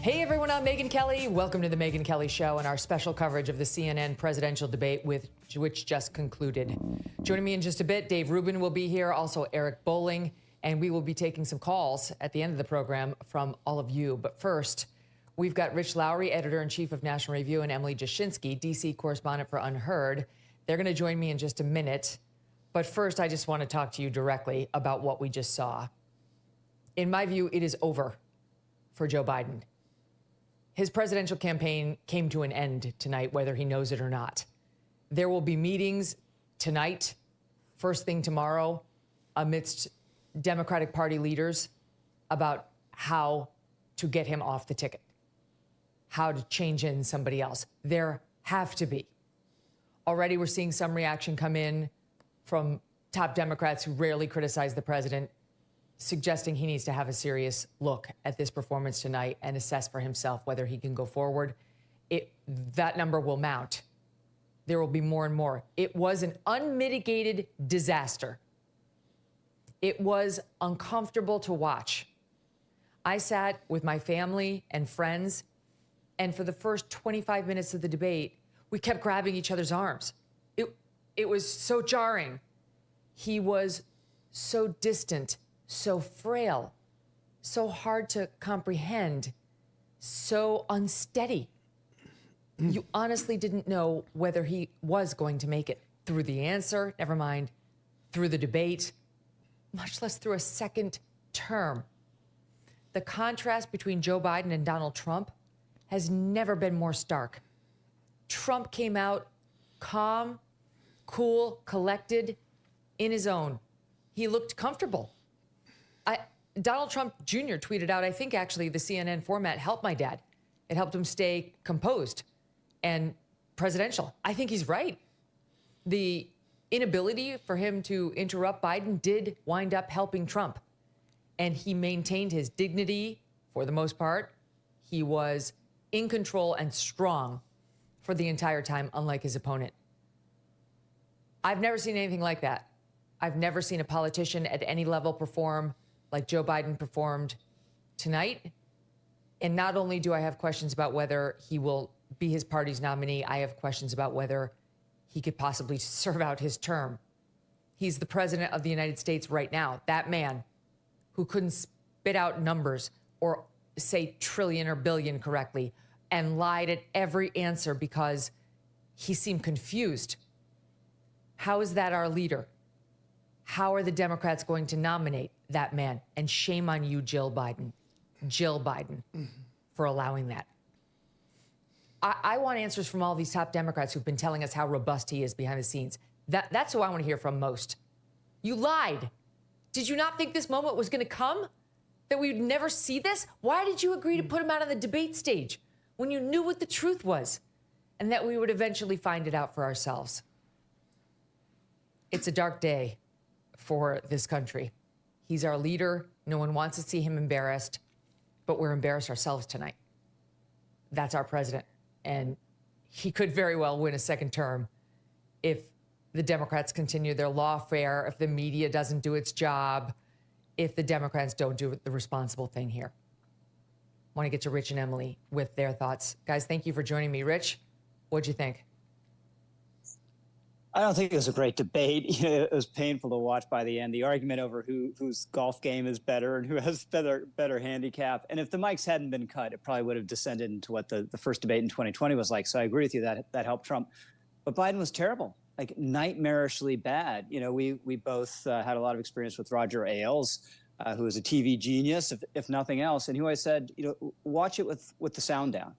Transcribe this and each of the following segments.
Hey everyone, I'm Megyn Kelly. Welcome to the Megyn Kelly Show and our special coverage of the CNN presidential debate which just concluded. Joining me in just a bit, Dave Rubin will be here, also Eric Bolling, and we will be taking some calls at the end of the program from all of you. But first, we've got Rich Lowry, editor-in-chief of National Review, and Emily Jashinsky, D.C. correspondent for Unheard. They're going to join me in just a minute. But first, I just want to talk to you directly about what we just saw. In my view, it is over for Joe Biden. His presidential campaign came to an end tonight, whether he knows it or not. There will be meetings tonight, first thing tomorrow, amidst Democratic Party leaders about how to get him off the ticket, how to change in somebody else. There have to be. Already we're seeing some reaction come in from top Democrats who rarely criticize the president, suggesting he needs to have a serious look at this performance tonight and assess for himself whether he can go forward. That number will mount. There will be more and more. It was an unmitigated disaster. It was uncomfortable to watch. I sat with my family and friends, and for the first 25 minutes of the debate, we kept grabbing each other's arms. It was so jarring. He was so distant, so frail, so hard to comprehend, so unsteady. You honestly didn't know whether he was going to make it through the answer, never mind through the debate, much less through a second term. The contrast between Joe Biden and Donald Trump has never been more stark. Trump came out calm, cool, collected, in his own. He looked comfortable. Donald Trump Jr. tweeted out, I think actually the CNN format helped my dad. It helped him stay composed and presidential. I think he's right. The inability for him to interrupt Biden did wind up helping Trump. And he maintained his dignity for the most part. He was in control and strong for the entire time, unlike his opponent. I've never seen anything like that. I've never seen a politician at any level perform like Joe Biden performed tonight. And not only do I have questions about whether he will be his party's nominee, I have questions about whether he could possibly serve out his term. He's the president of the United States right now, that man who couldn't spit out numbers or say trillion or billion correctly and lied at every answer because he seemed confused. How is that our leader? How are the Democrats going to nominate that man? And shame on you, Jill Biden, for allowing that. I want answers from all these top Democrats who've been telling us how robust he is behind the scenes. That's who I want to hear from most. You lied. Did you not think this moment was going to come? That we would never see this? Why did you agree to put him out on the debate stage when you knew what the truth was and that we would eventually find it out for ourselves? It's a dark day for this country. He's our leader. No one wants to see him embarrassed, but we're embarrassed ourselves tonight. That's our president. And he could very well win a second term if the Democrats continue their lawfare, if the media doesn't do its job, if the Democrats don't do the responsible thing here. I want to get to Rich and Emily with their thoughts. Guys, thank you for joining me. Rich, what'd you think? I don't think it was a great debate. It was painful to watch by the end. The argument over whose golf game is better and who has better handicap. And if the mics hadn't been cut, it probably would have descended into what the first debate in 2020 was like. So I agree with you that helped Trump. But Biden was terrible, like nightmarishly bad. We both had a lot of experience with Roger Ailes, who was a TV genius, if nothing else. And he always said, watch it with the sound down.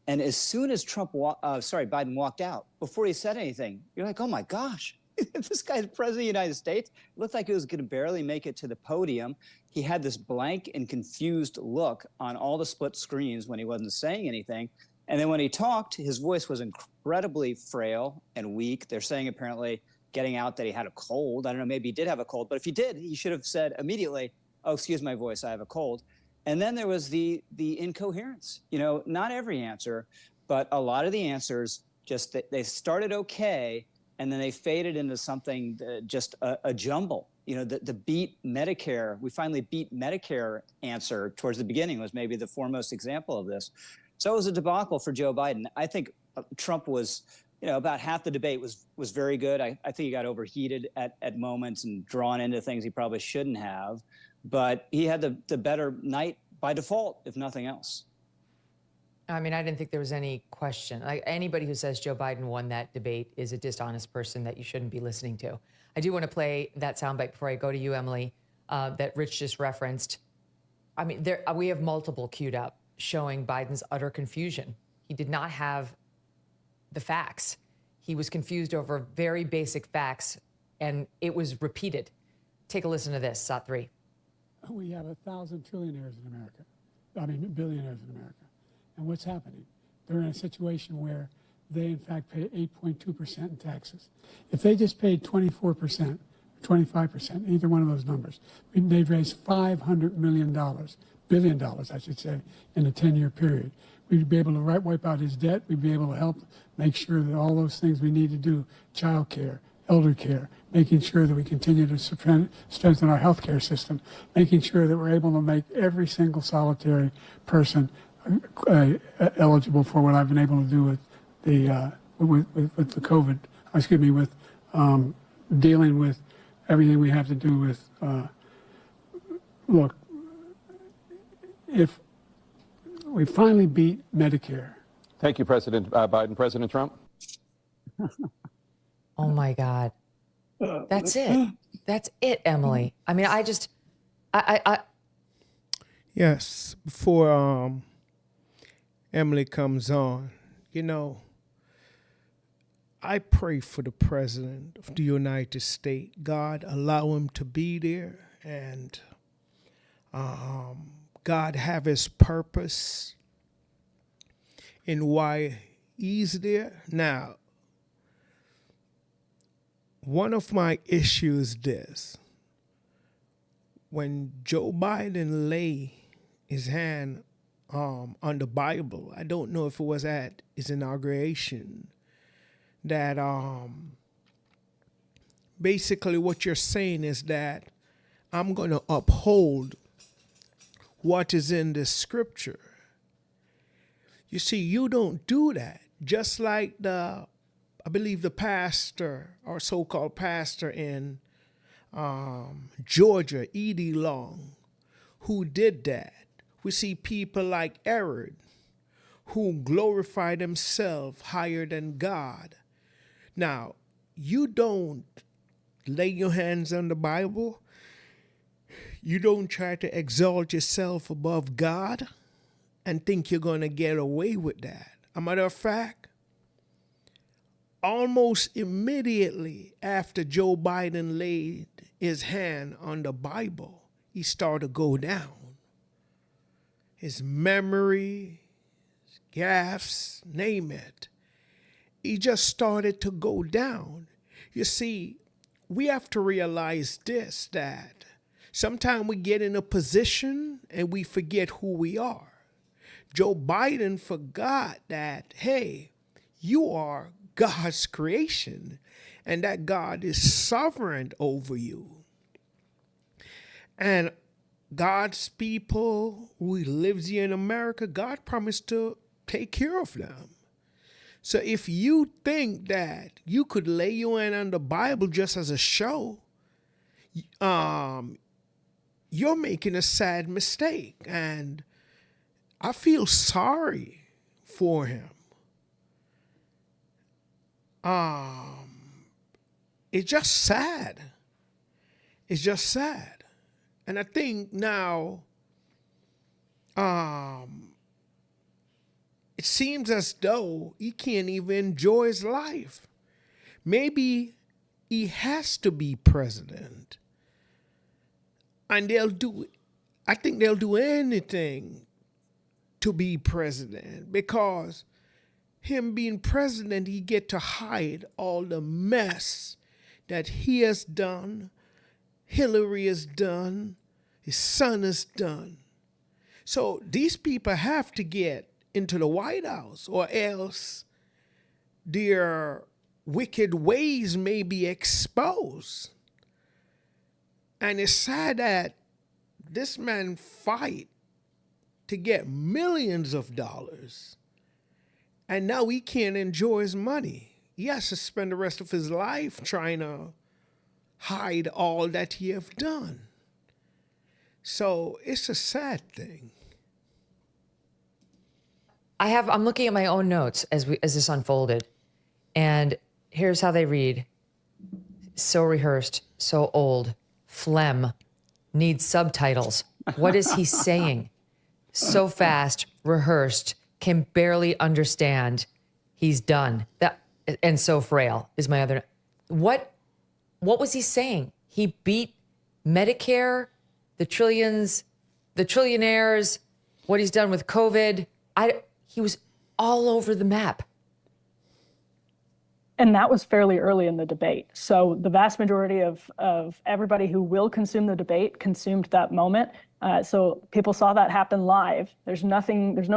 And as soon as Biden walked out, before he said anything, you're like, oh my gosh, this guy's president of the United States. It looked like he was going to barely make it to the podium. He had this blank and confused look on all the split screens when he wasn't saying anything. And then when he talked, his voice was incredibly frail and weak. They're saying apparently getting out that he had a cold. I don't know, maybe he did have a cold. But if he did, he should have said immediately, oh, excuse my voice, I have a cold. And then there was the incoherence. Not every answer, but a lot of the answers just they started okay, and then they faded into something just a jumble. the beat Medicare, we finally beat Medicare answer towards the beginning was maybe the foremost example of this. So it was a debacle for Joe Biden. I think Trump was, about half the debate was very good. I think he got overheated at moments and drawn into things he probably shouldn't have, but he had the better night by default, if nothing else. I mean, I didn't think there was any question. Like, anybody who says Joe Biden won that debate is a dishonest person that you shouldn't be listening to. I do want to play that soundbite before I go to you, Emily, that Rich just referenced. I mean, we have multiple queued up showing Biden's utter confusion. He did not have the facts. He was confused over very basic facts, and it was repeated. Take a listen to this, SOT 3. We have 1,000 trillionaires in America. I mean, billionaires in America. And what's happening? They're in a situation where they, in fact, pay 8.2% in taxes. If they just paid 24%, 25%, either one of those numbers, they'd raise $500 billion, I should say, in a 10-year period. We'd be able to wipe out his debt. We'd be able to help make sure that all those things we need to do, child care, elder care, making sure that we continue to strengthen our healthcare system, making sure that we're able to make every single solitary person eligible for what I've been able to do with the with the COVID. With dealing with everything we have to do with. Look, if we finally beat Medicare. Thank you, President Biden. President Trump. Oh my God, that's it. That's it, Emily. I mean, I Yes, before Emily comes on, I pray for the President of the United States. God, allow him to be there, and God have his purpose in why he's there. Now, one of my issues is this. When Joe Biden lay his hand on the Bible, I don't know if it was at his inauguration, that basically what you're saying is that I'm going to uphold what is in the scripture. You see, you don't do that. Just like I believe the pastor or so-called pastor in Georgia, E.D. Long, who did that. We see people like Herod, who glorify themselves higher than God. Now, you don't lay your hands on the Bible. You don't try to exalt yourself above God and think you're going to get away with that. As a matter of fact, almost immediately after Joe Biden laid his hand on the Bible, he started to go down. His memory, his gaffes, name it. He just started to go down. You see, we have to realize this, that sometimes we get in a position and we forget who we are. Joe Biden forgot that, hey, you are God's creation and that God is sovereign over you. And God's people who lives here in America, God promised to take care of them. So if you think that you could lay your hand on the Bible just as a show, you're making a sad mistake. And I feel sorry for him. It's just sad. It's just sad. And I think now it seems as though he can't even enjoy his life. Maybe he has to be president. And I think they'll do anything to be president, because him being president, he get to hide all the mess that he has done, Hillary has done, his son has done. So these people have to get into the White House, or else their wicked ways may be exposed. And it's sad that this man fight to get millions of dollars, and now he can't enjoy his money. He has to spend the rest of his life trying to hide all that he have done. So it's a sad thing. I'm looking at my own notes as this unfolded, and here's how they read. So rehearsed, so old, phlegm, needs subtitles. What is he saying? So fast, rehearsed, can barely understand. He's done. That and so frail is my other. What was he saying? He beat Medicare, the trillions, the trillionaires, what he's done with COVID. He was all over the map. And that was fairly early in the debate. So the vast majority of everybody who will consume the debate consumed that moment. So people saw that happen live. There's no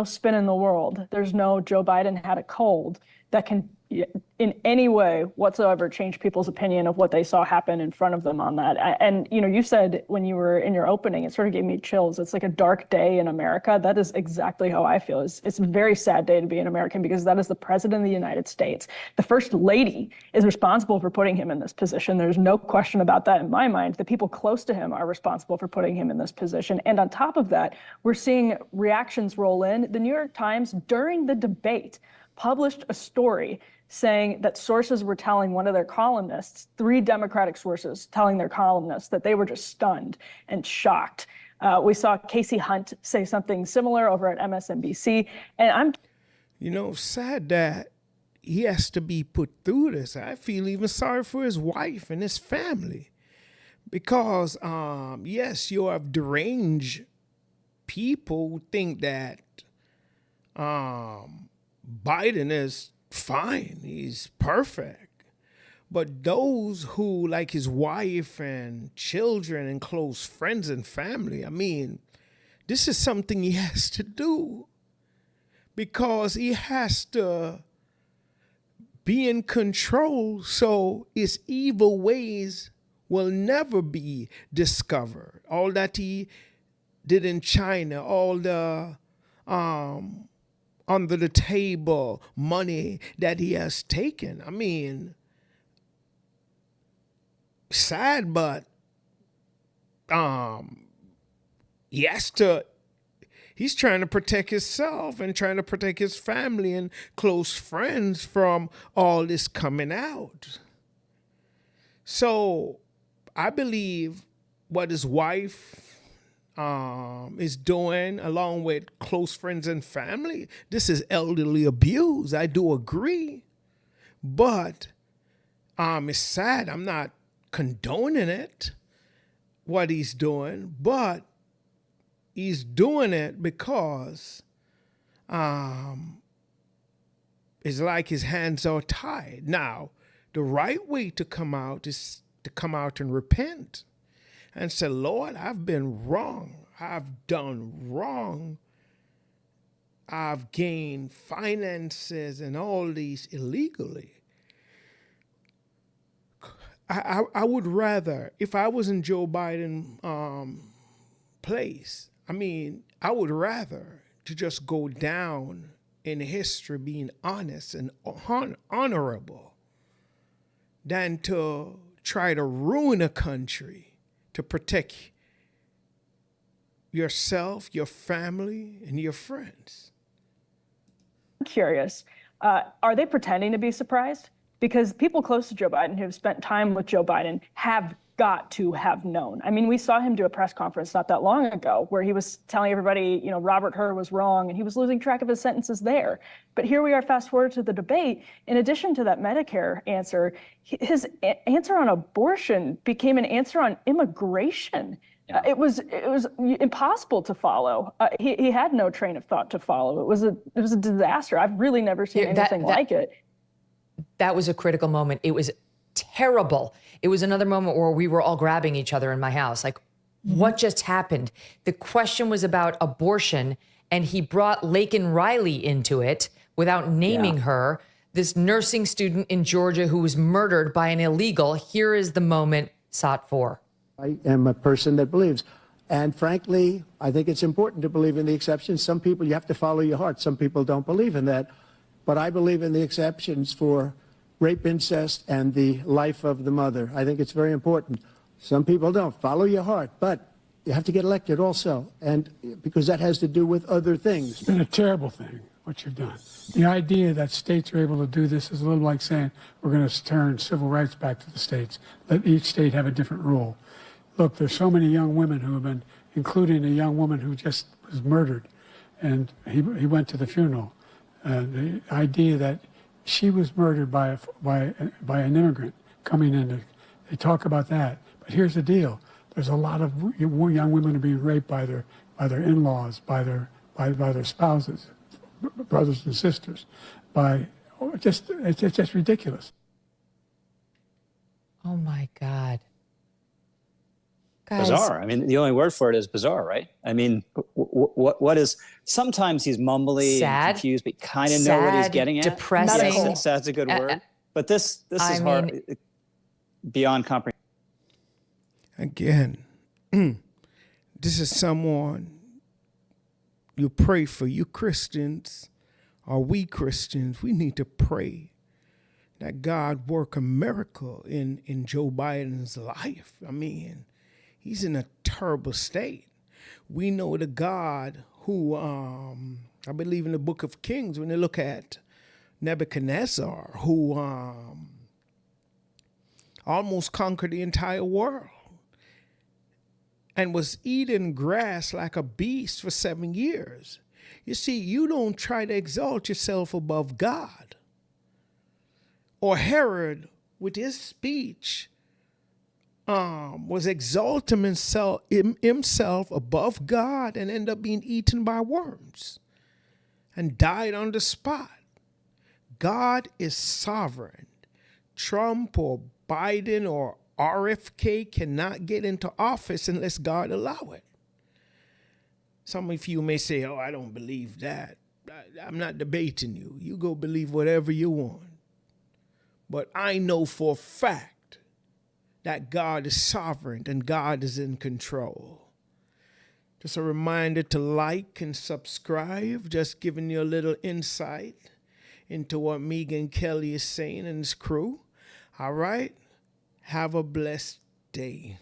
spin in the world. There's no Joe Biden had a cold that can in any way whatsoever change people's opinion of what they saw happen in front of them on that. And, you said when you were in your opening, it sort of gave me chills. It's like a dark day in America. That is exactly how I feel. It's a very sad day to be an American because that is the president of the United States. The first lady is responsible for putting him in this position. There's no question about that in my mind. The people close to him are responsible for putting him in this position. And on top of that, we're seeing reactions roll in. The New York Times, during the debate, published a story saying that sources were telling one of their columnists, 3 Democratic sources telling their columnists that they were just stunned and shocked. We saw Casey Hunt say something similar over at MSNBC. And sad that he has to be put through this. I feel even sorry for his wife and his family because, yes, you have deranged people who think that Biden is fine, he's perfect. But those who, like his wife and children and close friends and family, this is something he has to do because he has to be in control so his evil ways will never be discovered. All that he did in China, all the under the table money that he has taken. Sad, but he's trying to protect himself and trying to protect his family and close friends from all this coming out. So I believe what his wife is doing, along with close friends and family, this is elderly abuse. I do agree, but it's sad. I'm not condoning it, what he's doing, but he's doing it because it's like his hands are tied. Now, the right way to come out is to come out and repent and say, Lord, I've been wrong. I've done wrong. I've gained finances and all these illegally. I would rather, if I was in Joe Biden's place, I would rather to just go down in history being honest and honorable than to try to ruin a country to protect yourself, your family, and your friends. I'm curious, are they pretending to be surprised? Because people close to Joe Biden who've spent time with Joe Biden have got to have known. We saw him do a press conference not that long ago where he was telling everybody, Robert Hur was wrong, and he was losing track of his sentences there. But here we are, fast forward to the debate. In addition to that Medicare answer, his answer on abortion became an answer on immigration. Yeah. It was impossible to follow. He had no train of thought to follow. It was a disaster. I've really never seen anything like it. That was a critical moment. It was terrible. It was another moment where we were all grabbing each other in my house. Like, what just happened? The question was about abortion, and he brought Laken Riley into it without naming her, this nursing student in Georgia who was murdered by an illegal. Here is the moment sought for. I am a person that believes. And frankly, I think it's important to believe in the exceptions. Some people, you have to follow your heart. Some people don't believe in that. But I believe in the exceptions for rape, incest, and the life of the mother. I think it's very important. Some people don't. Follow your heart. But you have to get elected also, and because that has to do with other things. It's been a terrible thing, what you've done. The idea that states are able to do this is a little like saying we're going to turn civil rights back to the states. Let each state have a different rule. Look, there's so many young women who have been, including a young woman who just was murdered, and he went to the funeral. The idea that she was murdered by an immigrant coming in, they talk about that. But here's the deal. There's a lot of young women who are being raped by their in-laws, by their spouses, brothers and sisters, it's just ridiculous. Oh my God. Guys. Bizarre. I mean, the only word for it is bizarre, right? I mean, what is, sometimes he's mumbly and confused, but you kind of know what he's getting at. Depressing. Yes, sad's a good word. But this is hard, beyond comprehension. Again, this is someone you pray for. You Christians, or we Christians, we need to pray that God work a miracle in Joe Biden's life. I mean, he's in a terrible state. We know the God who, I believe in the book of Kings, when they look at Nebuchadnezzar, who almost conquered the entire world and was eating grass like a beast for 7 years. You see, you don't try to exalt yourself above God. Or Herod, with his speech, was exalting himself above God and ended up being eaten by worms and died on the spot. God is sovereign. Trump or Biden or RFK cannot get into office unless God allow it. Some of you may say, oh, I don't believe that. I'm not debating you. You go believe whatever you want. But I know for a fact that God is sovereign and God is in control. Just a reminder to like and subscribe, just giving you a little insight into what Megyn Kelly is saying and his crew. All right? Have a blessed day.